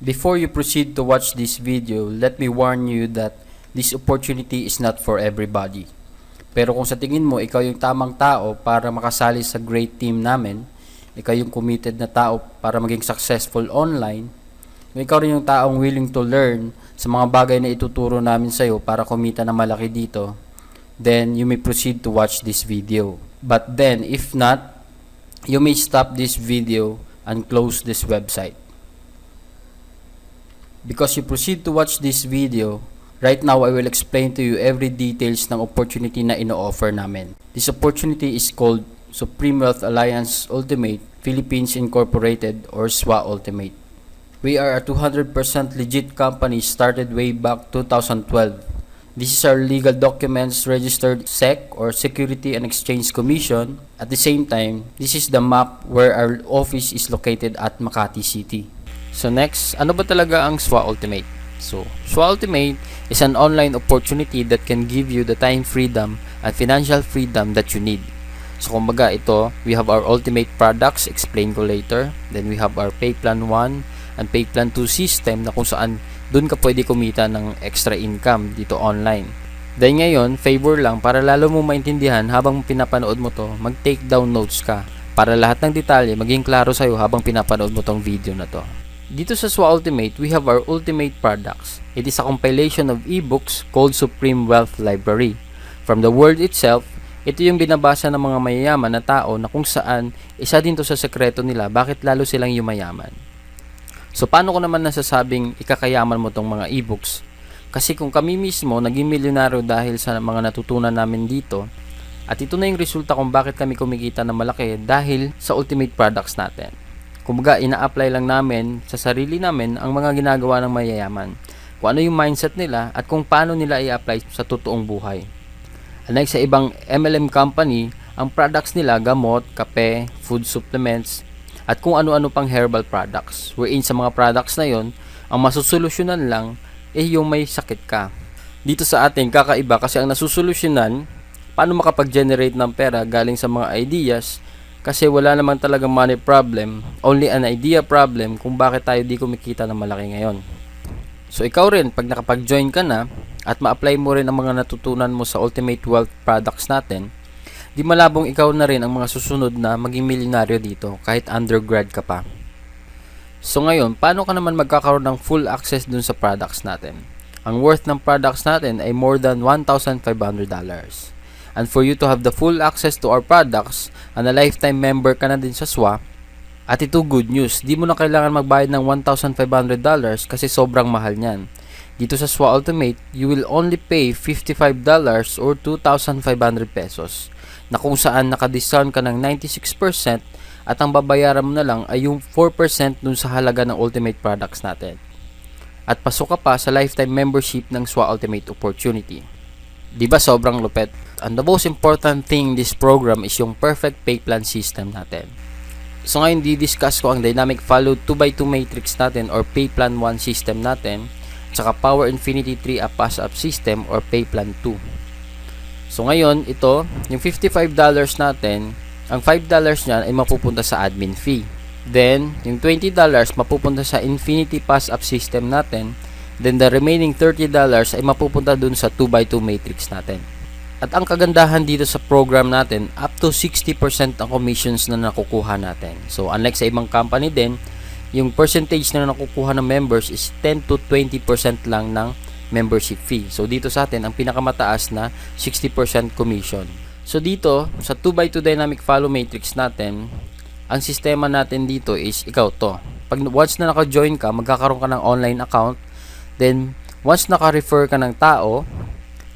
Before you proceed to watch this video, let me warn you that this opportunity is not for everybody. Pero kung sa tingin mo ikaw yung tamang tao para makasali sa great team namin, ikaw yung committed na tao para maging successful online, ikaw rin yung taong willing to learn sa mga bagay na ituturo namin sa'yo para kumita na malaki dito, then you may proceed to watch this video. But then, if not, you may stop this video and close this website. Because you proceed to watch this video, right now I will explain to you every details ng opportunity na ino-offer namin. This opportunity is called Supreme Wealth Alliance Ultimate Philippines Incorporated or SWA Ultimate. We are a 200% legit company started way back 2012. This is our legal documents registered SEC or Security and Exchange Commission. At the same time, this is the map where our office is located at Makati City. So next, ano ba talaga ang SWA Ultimate? So, SWA Ultimate is an online opportunity that can give you the time freedom and financial freedom that you need. So kumbaga ito, we have our ultimate products, explain ko later. Then we have our Pay Plan 1 and Pay Plan 2 system na kung saan dun ka pwede kumita ng extra income dito online. Then ngayon, favor lang para lalo mo maintindihan habang pinapanood mo to, mag-take down notes ka para lahat ng detalye maging klaro sa'yo habang pinapanood mo tong video na to. Dito sa SWA Ultimate, we have our ultimate products. It is a compilation of ebooks called Supreme Wealth Library. From the word itself, ito yung binabasa ng mga mayayaman na tao na kung saan isa din to sa sekreto nila bakit lalo silang yumayaman. So paano ko naman nasasabing ikakayaman mo tong mga ebooks? Kasi kung kami mismo naging milyonaryo dahil sa mga natutunan namin dito, at ito na yung resulta kung bakit kami kumikita na malaki dahil sa ultimate products natin. Kumbaga, ina-apply lang namin sa sarili namin ang mga ginagawa ng mayayaman. Kung ano yung mindset nila at kung paano nila i-apply sa totoong buhay. Unlike sa ibang MLM company, ang products nila gamot, kape, food supplements, at kung ano-ano pang herbal products. Wherein sa mga products na yon, ang masusolusyonan lang yung may sakit ka. Dito sa atin, kakaiba kasi ang nasusolusyonan, paano makapag-generate ng pera galing sa mga ideas. Kasi wala naman talagang money problem, only an idea problem kung bakit tayo di kumikita ng malaki ngayon. So ikaw rin, pag nakapag-join ka na at ma-apply mo rin ang mga natutunan mo sa Ultimate Wealth Products natin, di malabong ikaw na rin ang mga susunod na maging milyonaryo dito kahit undergrad ka pa. So ngayon, paano ka naman magkakaroon ng full access dun sa products natin? Ang worth ng products natin ay more than $1,500. And for you to have the full access to our products, and a lifetime member ka na din sa SWA, at ito good news, di mo na kailangan magbayad ng $1,500 kasi sobrang mahal niyan. Dito sa SWA Ultimate, you will only pay $55 or 2,500 pesos, na kung saan naka-discount ka ng 96% at ang babayaran mo na lang ay yung 4% dun sa halaga ng ultimate products natin. At pasok ka pa sa lifetime membership ng SWA Ultimate Opportunity. Diba sobrang lupet? And the most important thing in this program is yung perfect pay plan system natin. So ngayon di-discuss ko ang dynamic follow 2x2 matrix natin or pay plan 1 system natin, tsaka Power Infinity 3 a pass-up system or pay plan 2. So ngayon ito, yung $55 natin, ang $5 niyan ay mapupunta sa admin fee. Then yung $20 mapupunta sa Infinity pass-up system natin. Then the remaining $30 ay mapupunta dun sa 2x2 matrix natin. At ang kagandahan dito sa program natin, up to 60% ang commissions na nakukuha natin. So unlike sa ibang company din, yung percentage na nakukuha ng members is 10 to 20% lang ng membership fee. So dito sa atin, ang pinakamataas na 60% commission. So dito, sa 2x2 dynamic follow matrix natin, ang sistema natin dito is ikaw to. Pag once na naka-join ka, magkakaroon ka ng online account. Then, once naka-refer ka ng tao,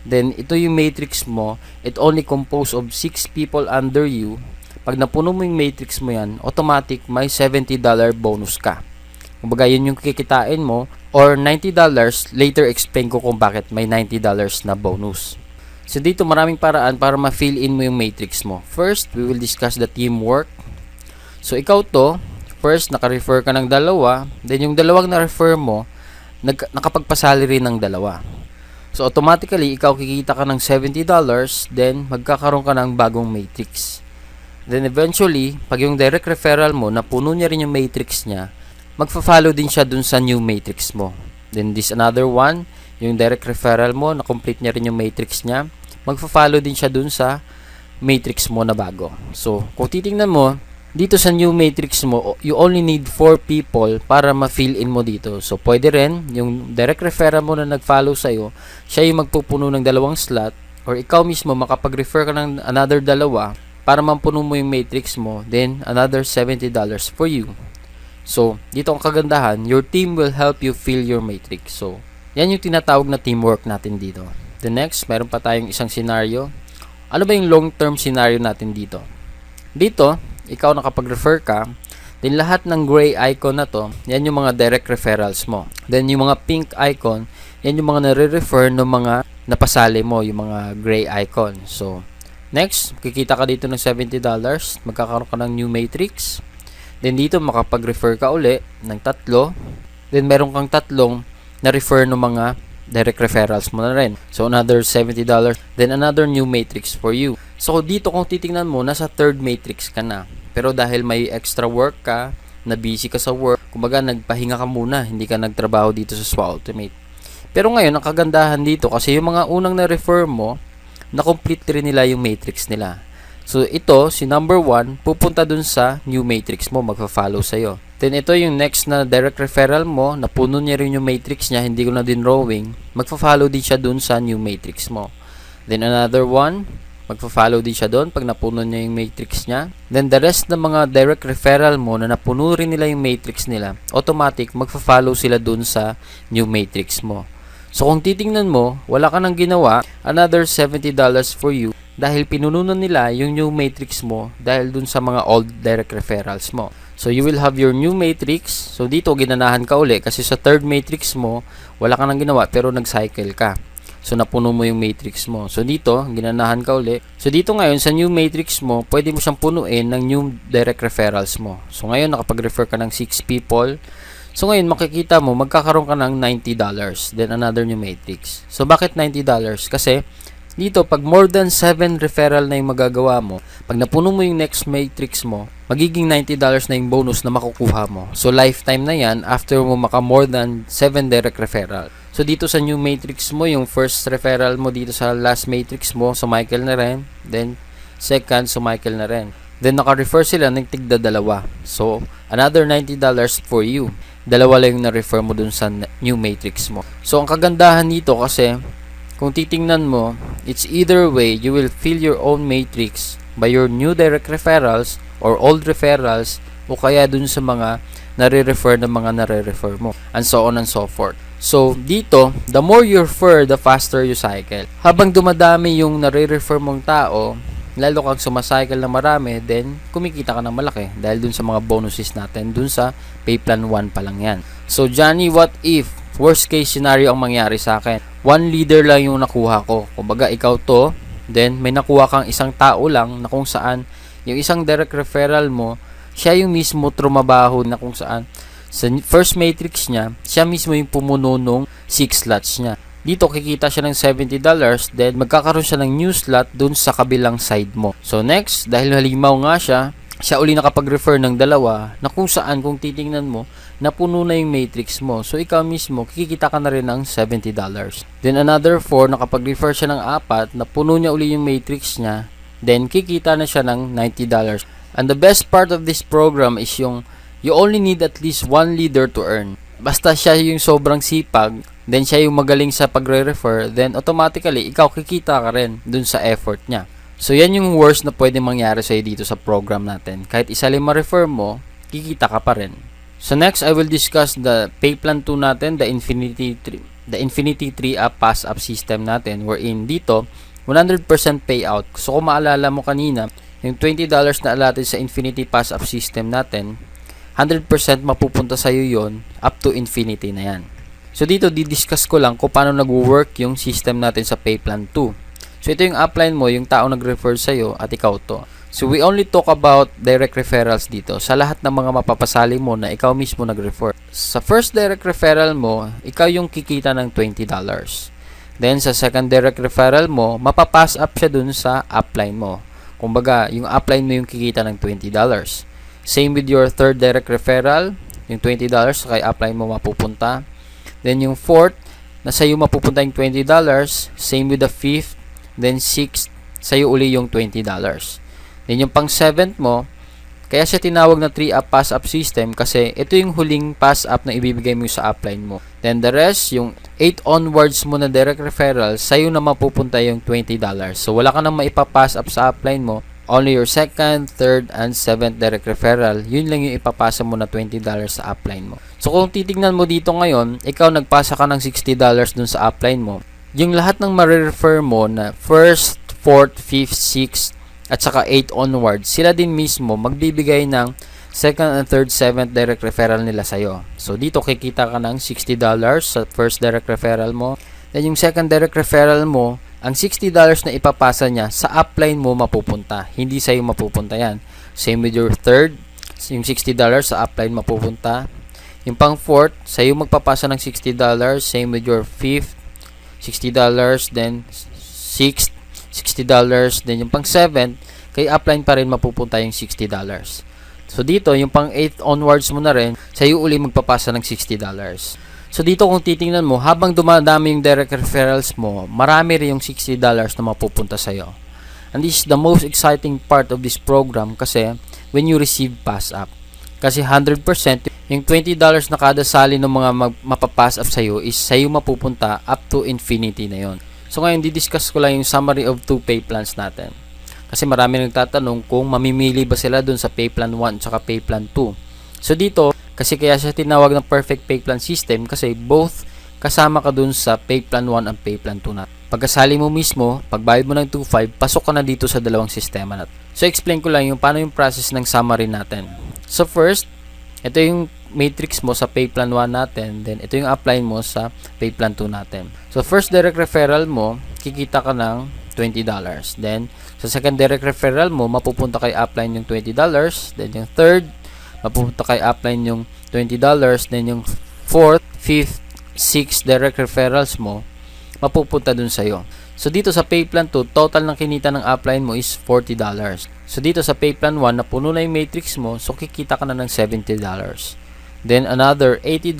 then ito yung matrix mo, it only composed of 6 people under you. Pag napuno mo yung matrix mo yan, automatic may $70 bonus ka. Kumbaga yun yung kikitain mo, or $90, later explain ko kung bakit may $90 na bonus. So dito maraming paraan para ma-fill in mo yung matrix mo. First, we will discuss the teamwork. So ikaw to, first naka-refer ka ng dalawa, then yung dalawang na-refer mo, nakapagpasalary ng dalawa. So automatically, ikaw kikita ka ng $70, then magkakaroon ka ng bagong matrix. Then eventually, pag yung direct referral mo, napuno niya rin yung matrix niya, magfa-follow din siya dun sa new matrix mo. Then this another one, yung direct referral mo, na-complete niya rin yung matrix niya, magfa-follow din siya dun sa matrix mo na bago. So, kung titingnan mo, dito sa new matrix mo, you only need 4 people para ma-fill in mo dito. So, pwede rin, yung direct referral mo na nag-follow sa'yo, siya yung magpupuno ng 2 slot, or ikaw mismo makapag-refer ka ng another 2 para mampuno mo yung matrix mo, then another $70 for you. So, dito ang kagandahan, your team will help you fill your matrix. So, yan yung tinatawag na teamwork natin dito. The next, meron pa tayong isang scenario. Ano ba yung long-term scenario natin dito? Dito, ikaw nakapag-refer ka, then lahat ng gray icon na to, yan yung mga direct referrals mo. Then yung mga pink icon, yan yung mga nare-refer ng mga napasali mo, yung mga gray icon. So, next, kikita ka dito ng $70, magkakaroon ka ng new matrix. Then dito, makapag-refer ka uli ng 3. Then meron kang 3 na-refer ng mga direct referrals mo na rin. So, another $70. Then, another new matrix for you. So, dito kung titingnan mo, nasa 3rd matrix ka na. Pero dahil may extra work ka, na busy ka sa work, kumbaga nagpahinga ka muna, hindi ka nagtrabaho dito sa SWA Ultimate. Pero ngayon, ang kagandahan dito, kasi yung mga unang na-refer mo, na-complete rin nila yung matrix nila. So, ito, si number 1, pupunta dun sa new matrix mo, magpa-follow sa'yo. Then, ito yung next na direct referral mo, napuno niya rin yung matrix niya, hindi ko na din drawing, magpa-follow din siya dun sa new matrix mo. Then, another one, magpa-follow din siya dun pag napuno niya yung matrix niya. Then, the rest ng mga direct referral mo na napuno rin nila yung matrix nila, automatic, magpa-follow sila dun sa new matrix mo. So, kung titingnan mo, wala ka nang ginawa, another $70 for you, dahil pinununan nila yung new matrix mo dahil dun sa mga old direct referrals mo. So, you will have your new matrix. So, dito, ginanahan ka uli kasi sa 3rd matrix mo, wala ka nang ginawa pero nag-cycle ka. So, napuno mo yung matrix mo. So, dito, ginanahan ka uli. So, dito ngayon, sa new matrix mo, pwede mo siyang punuin ng new direct referrals mo. So, ngayon, nakapag-refer ka ng 6 people. So, ngayon, makikita mo, magkakaroon ka ng $90. Then, another new matrix. So, bakit $90? Kasi, dito, pag more than 7 referral na yung magagawa mo, pag napuno mo yung next matrix mo, magiging $90 na yung bonus na makukuha mo. So, lifetime na yan after mo maka more than 7 direct referral. So, dito sa new matrix mo, yung first referral mo dito sa last matrix mo, sumicle na rin. Then, second, sumicle na rin. Then, naka-refer sila ng tigda 2. So, another $90 for you. 2 lang yung na-refer mo dun sa new matrix mo. So, ang kagandahan dito kasi, kung titingnan mo, it's either way, you will fill your own matrix by your new direct referrals or old referrals o kaya dun sa mga nare-refer ng mga nare-refer mo and so on and so forth. So, dito, the more you refer, the faster you cycle. Habang dumadami yung nare-refer mong tao, lalo kang sumacycle na marami, then kumikita ka ng malaki dahil dun sa mga bonuses natin, dun sa pay plan 1 pa lang yan. So, Johnny, what if worst case scenario ang mangyari sa akin? 1 leader lang yung nakuha ko. Kumbaga, ikaw to, then may nakuha kang isang tao lang na kung saan yung isang direct referral mo, siya yung mismo trumabaho na kung saan sa first matrix niya, siya mismo yung pumuno nung 6 slots niya. Dito, kikita siya ng $70, then magkakaroon siya ng new slot dun sa kabilang side mo. So, next, dahil halimaw nga siya uli nakapag-refer ng 2 na kung saan, kung titingnan mo, napuno na yung matrix mo. So, ikaw mismo, kikita ka na rin ng $70. Then, another 4, nakapag-refer siya ng 4, napuno niya uli yung matrix niya, then, kikita na siya ng $90. And the best part of this program is yung, you only need at least 1 leader to earn. Basta siya yung sobrang sipag, then siya yung magaling sa pagre-refer, then automatically, ikaw kikita ka rin dun sa effort niya. So, yan yung worst na pwede mangyari sa'yo dito sa program natin. Kahit isa lang ma-refer mo, kikita ka pa rin. So, next, I will discuss the pay plan 2 natin, the Infinity 3 Up Pass Up system natin, wherein dito, 100% payout. So, kung maalala mo kanina, yung $20 na allotted sa Infinity Pass Up system natin, 100% mapupunta sa'yo yon up to infinity na yan. So, dito, didiscuss ko lang kung paano nag-work yung system natin sa pay plan 2. So, ito yung upline mo, yung tao nag-refer sa'yo at ikaw to. So, we only talk about direct referrals dito sa lahat ng mga mapapasali mo na ikaw mismo nag-refer. Sa first direct referral mo, ikaw yung kikita ng $20. Then, sa second direct referral mo, mapapass up siya dun sa upline mo. Kumbaga, yung upline mo yung kikita ng $20. Same with your third direct referral, yung $20 kay upline mo mapupunta. Then yung fourth, na sa'yo mapupunta yung $20. Same with the fifth. Then sixth, sa'yo uli yung $20. Then yung pang seventh mo, kaya siya tinawag na 3-up pass-up system kasi ito yung huling pass-up na ibibigay mo sa upline mo. Then the rest, yung 8 onwards mo na direct referral, sa'yo na mapupunta yung $20. So wala ka nang maipapass up sa upline mo. Only your second, third, and seventh direct referral, yun lang yung ipapasa mo na $20 sa upline mo. So kung titignan mo dito ngayon, ikaw nagpasa ka ng $60 dun sa upline mo. Yung lahat ng marirefer mo na first, fourth, fifth, sixth, at saka 8 onwards, sila din mismo magbibigay ng second and third, seventh direct referral nila sa'yo. So dito kikita ka ng $60 sa first direct referral mo. Then yung second direct referral mo, ang $60 na ipapasa niya sa upline mo mapupunta. Hindi sa'yo mapupunta yan. Same with your third, yung $60 sa upline mapupunta. Yung pang fourth, sa'yo magpapasa ng $60. Same with your fifth, $60. Then sixth, $60. Then yung pang 7, kay upline pa rin mapupunta yung $60. So dito, yung pang 8 onwards mo na rin, sa'yo uli magpapasa ng $60. So dito kung titingnan mo, habang dumadami yung direct referrals mo, marami rin yung $60 na mapupunta sa'yo. And this is the most exciting part of this program kasi when you receive pass up. Kasi 100%, yung $20 na kada sali ng mga mapapass up sa'yo is sa'yo mapupunta up to infinity na yon. So ngayon, didiscuss ko lang yung summary of 2 pay plans natin. Kasi marami nagtatanong kung mamimili ba sila dun sa pay plan 1 at pay plan 2. So dito, kasi kaya siya tinawag ng perfect pay plan system kasi both kasama ka dun sa pay plan 1 at pay plan 2 natin. Pagkasali mo mismo, pagbayad mo ng 2.5, pasok ka na dito sa dalawang sistema natin. So explain ko lang yung paano yung process ng summary natin. So first, ito yung matrix mo sa pay plan 1 natin, then ito yung upline mo sa pay plan 2 natin. So first direct referral mo, kikita ka ng $20. Then sa second direct referral mo, mapupunta kay upline yung $20. Then yung third, mapupunta kay upline yung $20. Then yung fourth, fifth, sixth direct referrals mo, mapupunta dun sa'yo. So dito sa pay plan 2, total ng kinita ng upline mo is $40. So dito sa pay plan 1, napuno na yung matrix mo, so kikita ka na ng $70. Then another $80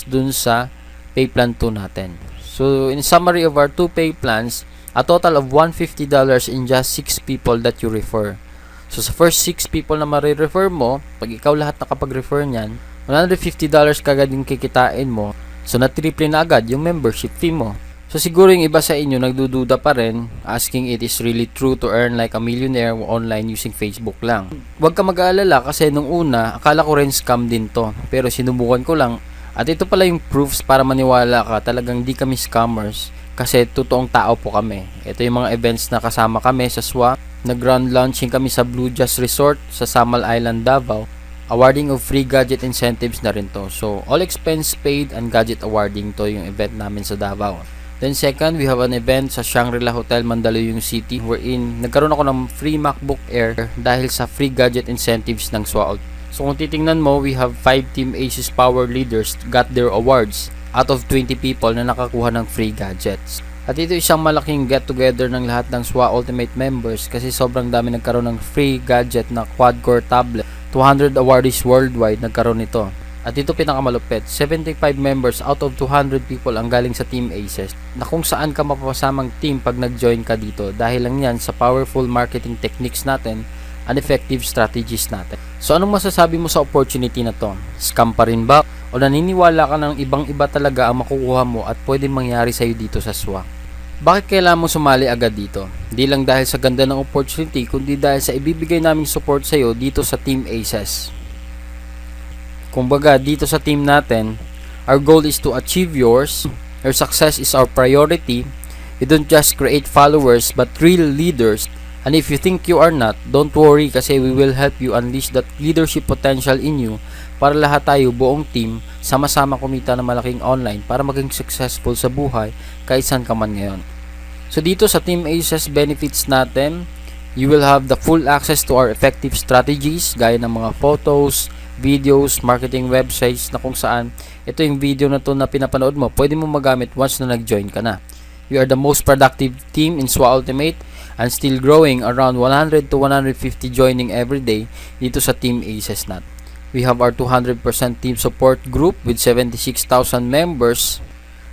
dun sa pay plan 2 natin. So in summary of our 2 pay plans, a total of $150 in just 6 people that you refer. So sa first 6 people na marirefer mo, pag ikaw lahat nakapag-refer niyan, $150 kagad yung kikitain mo. So na-triple na agad yung membership fee mo. So siguro yung iba sa inyo nagdududa pa rin, asking it is really true to earn like a millionaire online using Facebook lang. Huwag ka mag-aalala kasi nung una, akala ko rin scam din to. Pero sinubukan ko lang. At ito pala yung proofs para maniwala ka, talagang di kami scammers. Kasi totoong tao po kami. Ito yung mga events na kasama kami sa SWA. Nag-grand launching kami sa Blue Jazz Resort sa Samal Island, Davao. Awarding of free gadget incentives na rin to. So all expense paid and gadget awarding to yung event namin sa Davao. Then second, we have an event sa Shangri-La Hotel, Mandaluyong City wherein nagkaroon ako ng free MacBook Air dahil sa free gadget incentives ng SWA. So kung titingnan mo, we have 5 Team Asus Power Leaders got their awards out of 20 people na nakakuha ng free gadgets. At ito isang malaking get-together ng lahat ng SWA Ultimate members kasi sobrang dami nagkaroon ng free gadget na quad-core tablet. 200 awardees worldwide nagkaroon nito. At ito pinakamalupit, 75 members out of 200 people ang galing sa Team Aces na kung saan ka mapapasamang team pag nag-join ka dito dahil lang yan sa powerful marketing techniques natin and effective strategies natin. So anong masasabi mo sa opportunity na to? Scam pa rin ba? O naniniwala ka ng ibang-iba talaga ang makukuha mo at pwedeng mangyari sa'yo dito sa SWA? Bakit kailangan mo sumali agad dito? Hindi lang dahil sa ganda ng opportunity kundi dahil sa ibibigay naming support sa'yo dito sa Team Aces. Kumbaga, dito sa team natin, our goal is to achieve yours. Your success is our priority. We don't just create followers, but real leaders. And if you think you are not, don't worry kasi we will help you unleash that leadership potential in you para lahat tayo, buong team, sama-sama kumita ng malaking online para maging successful sa buhay kahit saan ka man ngayon. So dito sa Team Aces benefits natin, you will have the full access to our effective strategies gaya ng mga photos, videos, marketing websites na kung saan ito yung video na to na pinapanood mo, pwede mo magamit once na nag-join ka na. We are the most productive team in SWA Ultimate and still growing around 100 to 150 joining every day dito sa Team Aces natin. We have our 200% team support group with 76,000 members.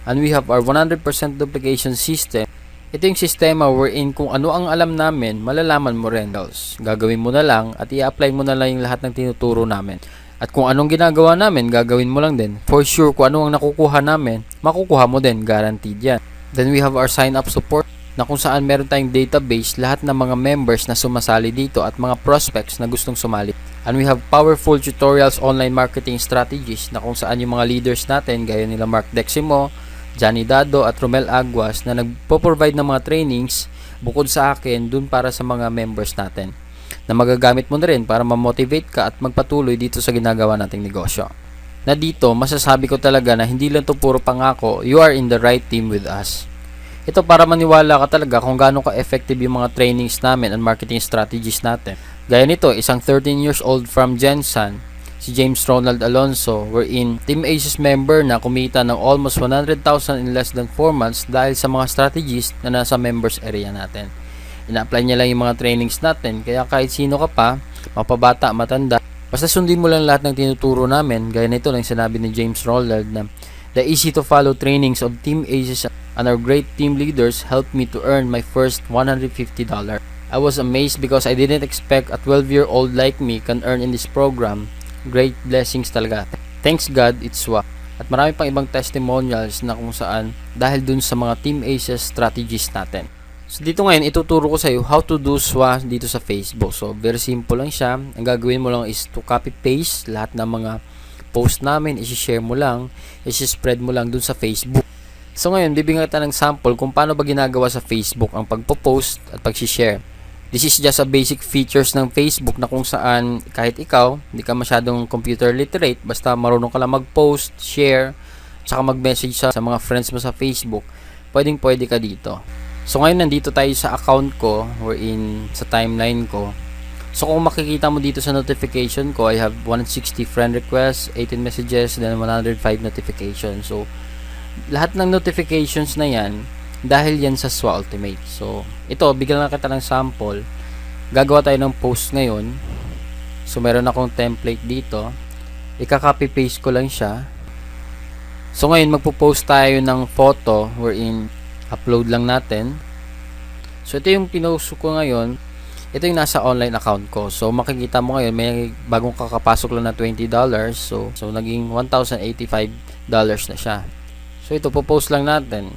And we have our 100% duplication system. Ito yung sistema wherein kung ano ang alam namin, malalaman mo rin. Gagawin mo na lang at i-apply mo na lang yung lahat ng tinuturo namin. At kung anong ginagawa namin, gagawin mo lang din. For sure, kung ano ang nakukuha namin, makukuha mo din. Guaranteed yan. Then we have our sign-up support na kung saan meron tayong database, lahat ng mga members na sumasali dito at mga prospects na gustong sumali. And we have powerful tutorials, online marketing strategies na kung saan yung mga leaders natin, gaya nila Mark Deximo, Johnny Dado at Romel Aguas na nagpo-provide ng mga trainings bukod sa akin dun para sa mga members natin na magagamit mo na rin para ma-motivate ka at magpatuloy dito sa ginagawa nating negosyo. Na dito, masasabi ko talaga na hindi lang to puro pangako, you are in the right team with us. Ito para maniwala ka talaga kung gaano ka-effective yung mga trainings namin and marketing strategies natin. Gaya nito, isang 13 years old from Jensen, si James Ronald Alonso, wherein Team Aces member na kumita ng almost 100,000 in less than 4 months dahil sa mga strategies na nasa members area natin. Ina-apply niya lang yung mga trainings natin, kaya kahit sino ka pa, mapabata, matanda, basta sundin mo lang lahat ng tinuturo namin. Gaya nito lang sinabi ni James Ronald na the easy to follow trainings of Team Aces and our great team leaders helped me to earn my first $150. I was amazed because I didn't expect a 12-year-old like me can earn in this program. Great blessings talaga. Thanks God, it's SWA. At marami pang ibang testimonials na kung saan dahil dun sa mga Team Aces strategies natin. So dito ngayon, ituturo ko sa iyo how to do SWA dito sa Facebook. So very simple lang siya. Ang gagawin mo lang is to copy-paste lahat ng mga post namin, isi-share mo lang, isi-spread mo lang dun sa Facebook. So ngayon, bibigyan kita ng sample kung paano ba ginagawa sa Facebook ang pagpo-post at pag-share. This is just a basic features ng Facebook na kung saan kahit ikaw, hindi ka masyadong computer literate, basta marunong ka lang mag-post, share, saka mag-message sa mga friends mo sa Facebook, pwede ka dito. So ngayon, nandito tayo sa account ko, wherein sa timeline ko. So kung makikita mo dito sa notification ko, I have 160 friend requests, 18 messages, then 105 notifications. So lahat ng notifications na yan, dahil yan sa SWA Ultimate. So ito, bigyan lang kita ng sample. Gagawa tayo ng post ngayon. So meron akong template dito. Ika-copy paste ko lang siya. So ngayon, magpo-post tayo ng photo wherein upload lang natin. So ito yung pinost ko ngayon. Ito yung nasa online account ko. So makikita mo ngayon, may bagong kakapasok lang na $20. So naging $1,085 na siya. So ito, po-post lang natin.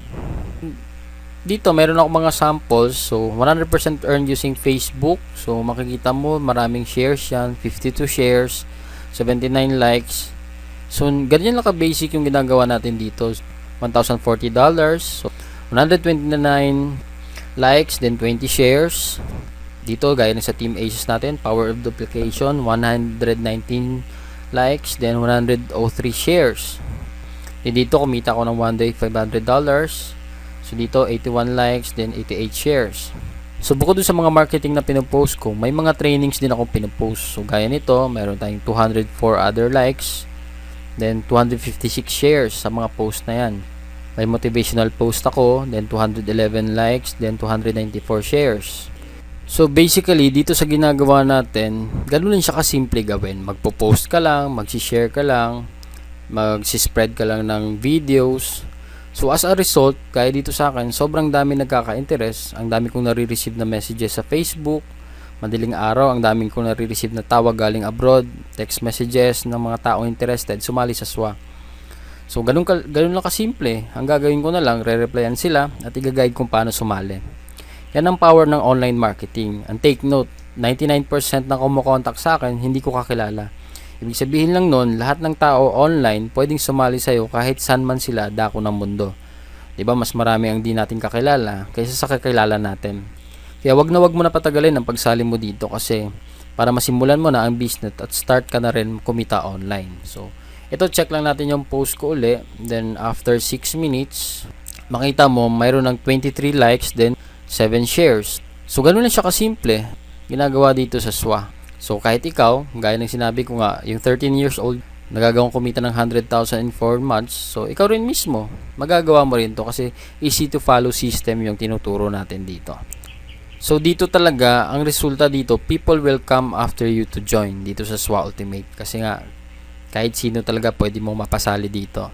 Dito, meron ako mga samples. So 100% earned using Facebook. So makikita mo, maraming shares yan. 52 shares, 79 likes. So ganyan lang ka-basic yung ginagawa natin dito. $1,040. So 129 likes, then 20 shares. Dito, gaya na sa Team Aces natin, Power of Duplication, 119 likes, then 103 shares. Dito, kumita ko ng one day $500. So dito, 81 likes, then 88 shares. So bukod dun sa mga marketing na pinopost ko, may mga trainings din ako pinopost. So gaya nito, mayroon tayong 204 other likes, then 256 shares sa mga post na yan. May motivational post ako, then 211 likes, then 294 shares. So basically, dito sa ginagawa natin, ganun lang siya kasimple gawin. Magpo-post ka lang, magsi-share ka lang, magsi-spread ka lang ng videos. So as a result, kaya dito sa akin, sobrang dami nagkaka-interest. Ang dami kong nare-receive na messages sa Facebook. Madaling araw, ang dami kong nare-receive na tawag galing abroad, text messages ng mga taong interested, sumali sa SWA. So ganun lang kasimple. Ang gagawin ko na lang, re-replyan sila at i-guide kung paano sumali. Yan ang power ng online marketing. And take note, 99% na kumukontak sa akin, hindi ko kakilala. Ibig sabihin lang nun, lahat ng tao online pwedeng sumali sa'yo kahit saan man sila dako ng mundo. Diba, mas marami ang di natin kakilala kaysa sa kakilala natin. Kaya wag na patagalin ang pagsali mo dito kasi para masimulan mo na ang business at start ka na rin kumita online. So, ito check lang natin yung post ko uli. Then, after 6 minutes, makita mo mayroon ng 23 likes, then 7 shares. So, ganun lang siya kasimple ginagawa dito sa SWA. So, kahit ikaw, gaya ng sinabi ko nga, yung 13 years old, nagagawang kumita ng 100,000 in 4 months. So, ikaw rin mismo, magagawa mo rin to kasi easy to follow system yung tinuturo natin dito. So, dito talaga, ang resulta dito, people will come after you to join dito sa SWA Ultimate. Kasi nga, Kahit sino talaga pwede mong mapasali dito.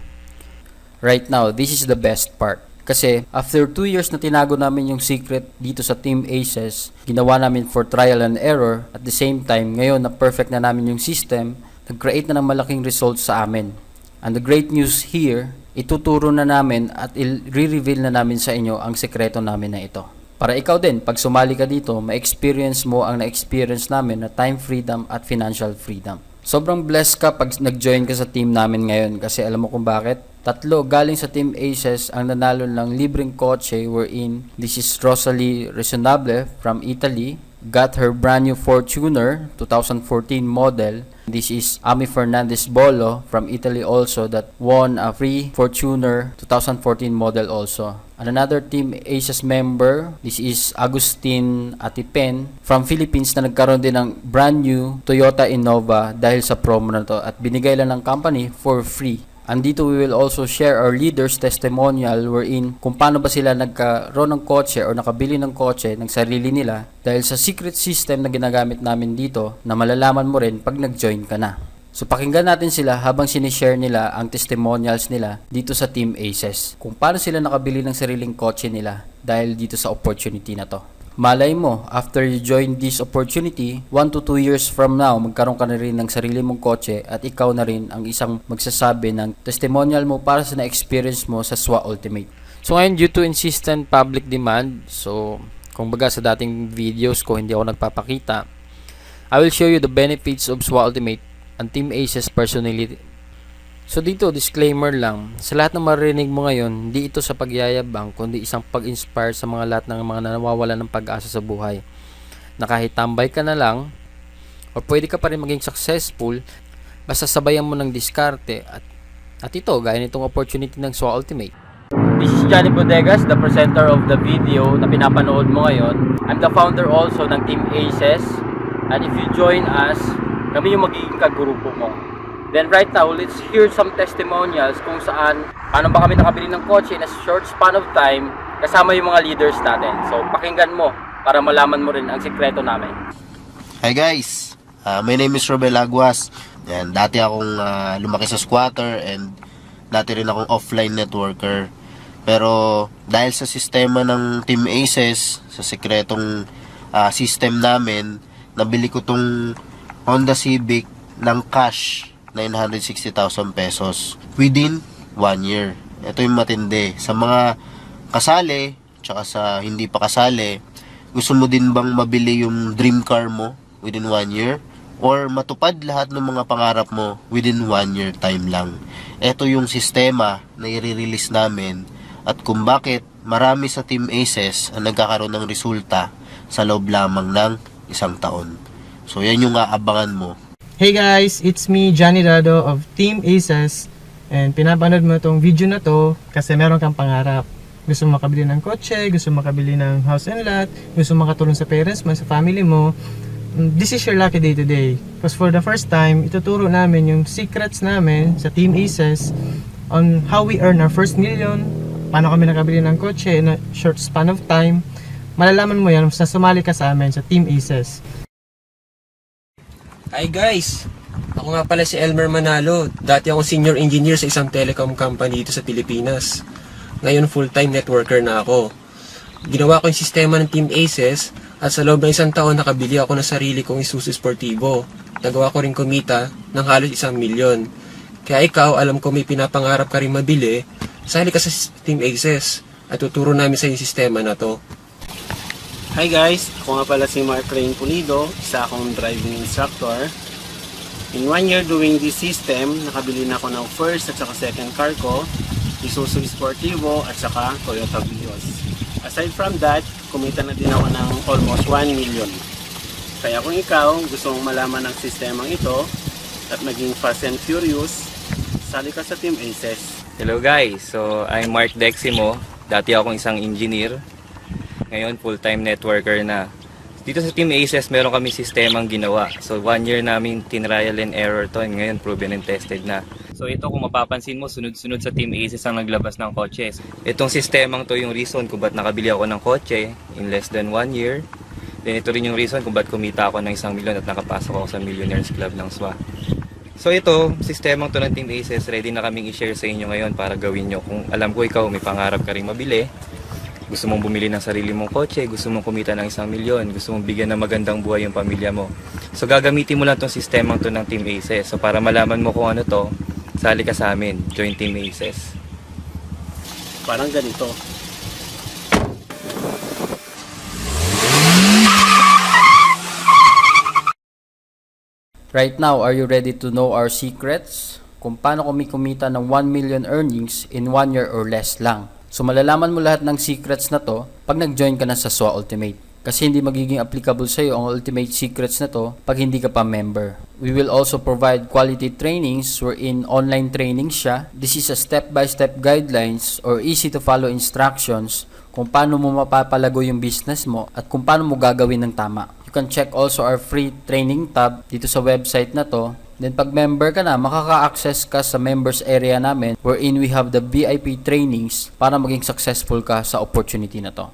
Right now, this is the best part. Kasi after 2 years na tinago namin yung secret dito sa Team Aces, ginawa namin for trial and error. At the same time, ngayon na perfect na namin yung system, nag-create na ng malaking results sa amin. And the great news here, ituturo na namin at i-reveal na namin sa inyo ang sekreto namin na ito. Para ikaw din, pag sumali ka dito, ma-experience mo ang na-experience namin na time freedom at financial freedom. Sobrang blessed ka pag nag-join ka sa team namin ngayon kasi alam mo kung bakit? 3 galing sa Team Aces ang nanalo ng libreng kotse wherein this is Rosalie Resonable from Italy, got her brand new Fortuner 2014 model. This is Ami Fernandez Bolo from Italy also that won a free Fortuner 2014 model also. And another Team Aces member, this is Agustin Atipen from Philippines na nagkaroon din ng brand new Toyota Innova dahil sa promo na to at binigay lang ng company for free. And dito we will also share our leaders testimonial wherein kung paano ba sila nagkaroon ng kotse o nakabili ng kotse ng sarili nila dahil sa secret system na ginagamit namin dito na malalaman mo rin pag nag-join ka na. So pakinggan natin sila habang sinishare nila ang testimonials nila dito sa Team Aces kung paano sila nakabili ng sariling kotse nila dahil dito sa opportunity na to. Malay mo, after you join this opportunity, 1 to 2 years from now, magkaroon ka na rin ng sarili mong kotse at ikaw na rin ang isang magsasabi ng testimonial mo para sa na-experience mo sa SWA Ultimate. So ngayon, due to insistent public demand, so kung baga sa dating videos ko hindi ako nagpapakita, I will show you the benefits of SWA Ultimate and Team Aces personally. So dito, disclaimer lang, sa lahat ng marinig mo ngayon, hindi ito sa pagyayabang, kundi isang pag-inspire sa mga lahat ng mga nawawalan ng pag-asa sa buhay. Na kahit tambay ka na lang, o pwede ka pa rin maging successful, basta sabayan mo ng diskarte at ito, gaya nitong opportunity ng SWA Ultimate. This is Johnny Bodegas, the presenter of the video na pinapanood mo ngayon. I'm the founder also ng Team Aces, and if you join us, kami yung magiging kagrupo mo. Then right now, let's hear some testimonials kung saan, paano ba kami nakabili ng kotse in a short span of time kasama yung mga leaders natin. So pakinggan mo para malaman mo rin ang sikreto namin. Hi guys, my name is Robel Aguas. Yan, dati akong lumaki sa squatter and dati rin akong offline networker. Pero dahil sa sistema ng Team Aces, sa sikretong system namin, nabili ko tong Honda Civic ng cash 960,000 pesos within 1 year. Ito yung matindi. Sa mga kasali, tsaka sa hindi pa kasali, gusto mo din bang mabili yung dream car mo within 1 year? Or matupad lahat ng mga pangarap mo within 1 year time lang? Ito yung sistema na i-release namin at kung bakit marami sa Team Aces ang nagkakaroon ng resulta sa loob lamang ng 1 taon. So yan yung aabangan mo. Hey guys, it's me, Johnny Dado of Team Aces, and pinapanood mo itong video na to kasi meron kang pangarap. Gusto mo makabili ng kotse, gusto mo makabili ng house and lot, gusto mo makatulong sa parents mo, sa family mo. This is your lucky day today. Because for the first time, ituturo namin yung secrets namin sa Team Aces on how we earn our first million, paano kami nakabili ng kotse in a short span of time. Malalaman mo yan sa sumali ka sa amin sa Team Aces. Hi guys! Ako nga pala si Elmer Manalo. Dati akong senior engineer sa isang telecom company dito sa Pilipinas. Ngayon full-time networker na ako. Ginawa ko yung sistema ng Team Aces at sa loob ng 1 taon nakabili ako ng sarili kong Isuzu Sportivo. Nagawa ko rin kumita ng halos 1 milyon. Kaya ikaw, alam ko may pinapangarap ka rin mabili, sali ka sa Team Aces at tuturo namin sa yung sistema na to. Hi guys, ako nga pala si Mark Rain Pulido, isa akong driving instructor. In 1 year doing this system, nakabili na ako ng first at saka second car ko, Isuzu Sportivo at saka Toyota Vios. Aside from that, kumita na din ako ng almost 1 million. Kaya kung ikaw gusto mong malaman ang sistemang ito at maging fast and furious, sali ka sa Team Aces. Hello guys, so I'm Mark Deximo. Dati akong isang engineer. Ngayon full-time networker na. Dito sa Team Aces meron kami sistemang ginawa. So 1 year namin tinrial and error to and ngayon proven and tested na. So ito kung mapapansin mo, sunod-sunod sa Team Aces ang naglabas ng kotse. Itong sistemang to yung reason kung ba't nakabili ako ng kotse in less than 1 year. Then ito rin yung reason kung ba't kumita ako ng 1 milyon at nakapasok ako sa Millionaires Club ng SWA. So ito, sistemang to ng Team Aces, ready na kaming i-share sa inyo ngayon para gawin nyo. Kung alam ko ikaw, may pangarap ka rin mabili, gusto mong bumili ng sarili mong kotse, gusto mong kumita ng 1 milyon, gusto mong bigyan ng magandang buhay yung pamilya mo. So gagamitin mo lang tong sistemang to ng Team Aces. So para malaman mo kung ano to, sali ka sa amin, join Team Aces. Parang ganito. Right now, are you ready to know our secrets? Kung paano kumita ng 1 million earnings in 1 year or less lang. So malalaman mo lahat ng secrets na to pag nag-join ka na sa SWA Ultimate. Kasi hindi magiging applicable sa iyo ang Ultimate Secrets na to pag hindi ka pa member. We will also provide quality trainings wherein online training siya. This is a step-by-step guidelines or easy to follow instructions kung paano mo mapapalago yung business mo at kung paano mo gagawin ng tama. You can check also our free training tab dito sa website na to. Then pag member ka na, makaka-access ka sa members area namin wherein we have the VIP trainings para maging successful ka sa opportunity na to.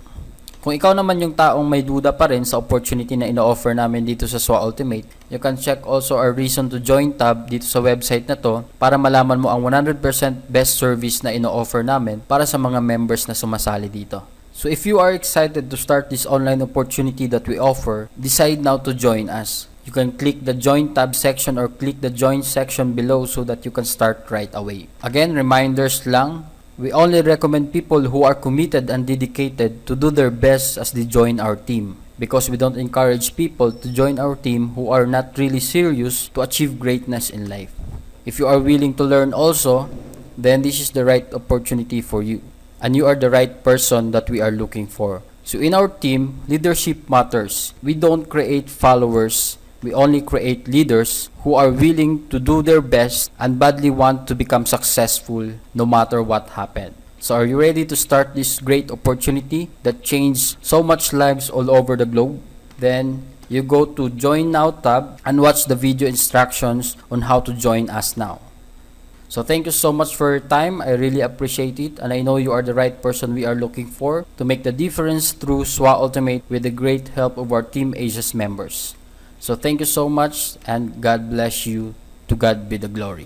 Kung ikaw naman yung taong may duda pa rin sa opportunity na ino-offer namin dito sa SWA Ultimate, you can check also our reason to join tab dito sa website na to para malaman mo ang 100% best service na ino-offer namin para sa mga members na sumasali dito. So if you are excited to start this online opportunity that we offer, decide now to join us. You can click the join tab section or click the join section below so that you can start right away. Again, reminders lang, we only recommend people who are committed and dedicated to do their best as they join our team, because we don't encourage people to join our team who are not really serious to achieve greatness in life. If you are willing to learn also, then this is the right opportunity for you, and you are the right person that we are looking for. So in our team, leadership matters. We don't create followers. We only create leaders who are willing to do their best and badly want to become successful no matter what happened. So are you ready to start this great opportunity that changed so much lives all over the globe? Then you go to Join Now tab and watch the video instructions on how to join us now. So thank you so much for your time. I really appreciate it, and I know you are the right person we are looking for to make the difference through SWA Ultimate with the great help of our Team Aces members. So thank you so much, and God bless you. To God be the glory.